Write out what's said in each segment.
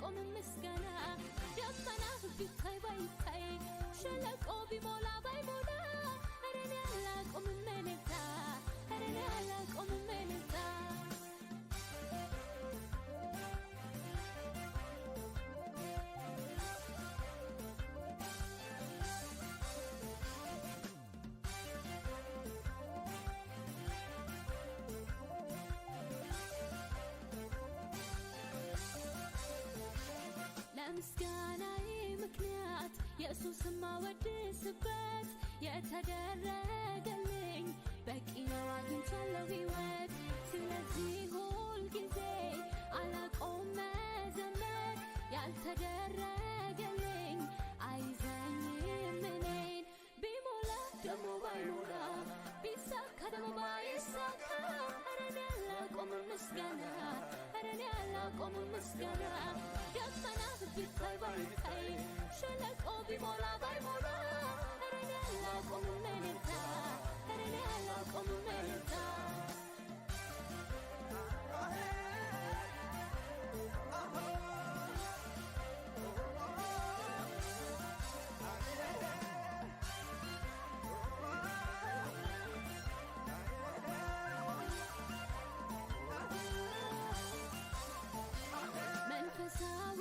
ቆም ምስጋና ደመና ቢታይ ባይታይ ሸለቆ ቢሞላ ባይሞላ አረኔ አላቆም መልእክታ አረኔ አላቆም መልእክታ ለምስጋናዬ ምክንያት ኢየሱስ ማወድስበት የተደረገልኝ በቂ ነው አግኝቻለሁ ሕይወት ስለዚህ ሁል ጊዜ አላቆም መዘመር ያልተደረገልኝ አይዘኝም እኔን ቢሞላ ደሞ ባይሞላ ቢሳካ ደሞ ባይሳካ አረኔ አላቆም ምስጋና አረኔ አላቆም ምስጋና ደመና ቢታይ ባይታይ ሸለቆ ቢሞላ ባይሞላ አረኔ አላቆም መልእክታ አረኔ አላቆም መልእክታ መንፈሳዊ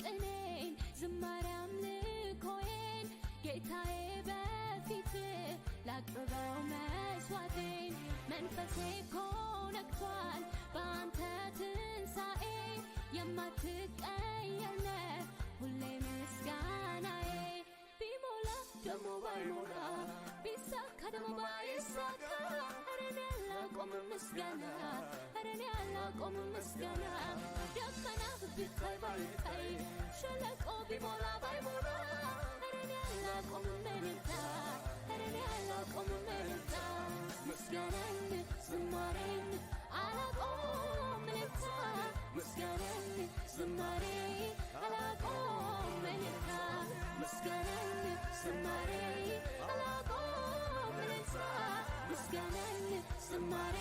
ቅኔን ዝማሬ አምልኮዬን ጌታዬ በፊት ላቅርበው መስዋዕቴን መንፈሴ ኮነክቷል በአንተ ትንሣኤ የማትቀየር ነህ ሁሌ ምስጋናዬ ቢሞላ ደሞ ባይሞላ ቢሳካ ደሞ ባይሳካ አረኔ አላቆም ምስጋና አረኔ አላቆም ምስጋና ደመና ቢታይ ባይታይ ሸለቆ ቢሞላ ባይሞላ አረኔ አላቆም መልእክታ አረኔ አላቆም መልእክታ ምስጋናን ዝማሬን አላቆም መልእክታ ምስጋናን ዝማሬ አላቆም መልእክታ ምስጋናን ዝማሬ አላቆም መልእክታ ምስጋናን ዝማሬ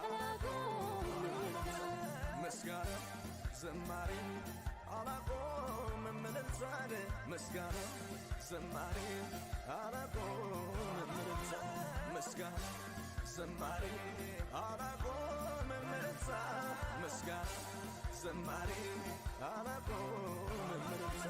አላቆም መልእክታ ምስጋና ዝማሬ አላቆም መልእክታ ምስጋና ዝማሬ አላቆም መልእክታ ምስጋና ዝማሬ አላቆም መልእክታ ምስጋና ዝማሬ አላቆም መልእክታ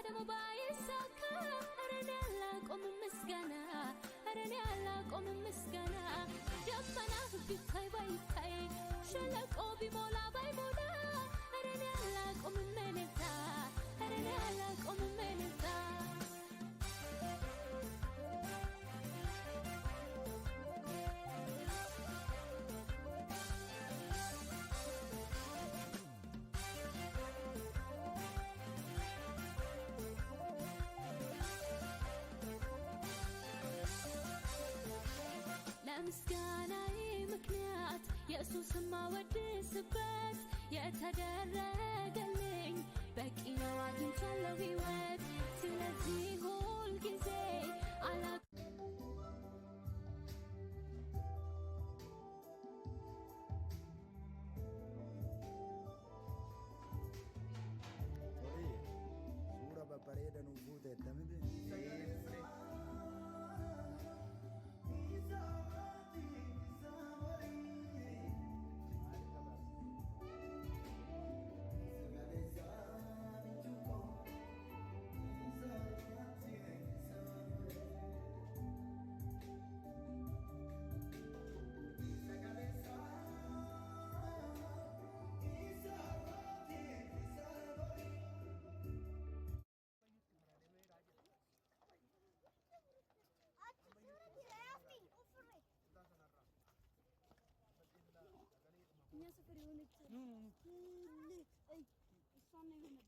ደሞ ባይሳካ አረኔ አላቆም ምስጋና አረኔ አላቆም ምስጋና ደመና ቢታይ ባይታይ ሸለቆ ቢሞላ ባይሞላ አረኔ አላቆም መልእክታ አረኔ አላቆም መልእክታ ለምስጋናዬ ምክንያት ኢየሱስ ማወድስበት የተደረገልኝ በቂ ነው አግኝቻለሁ ሕይወት ስለዚህ ሁል ጊዜ Sura papareda non fute tamide እኛ ሰፈር የሆነች ትልቅ እሷን ነው የሆነ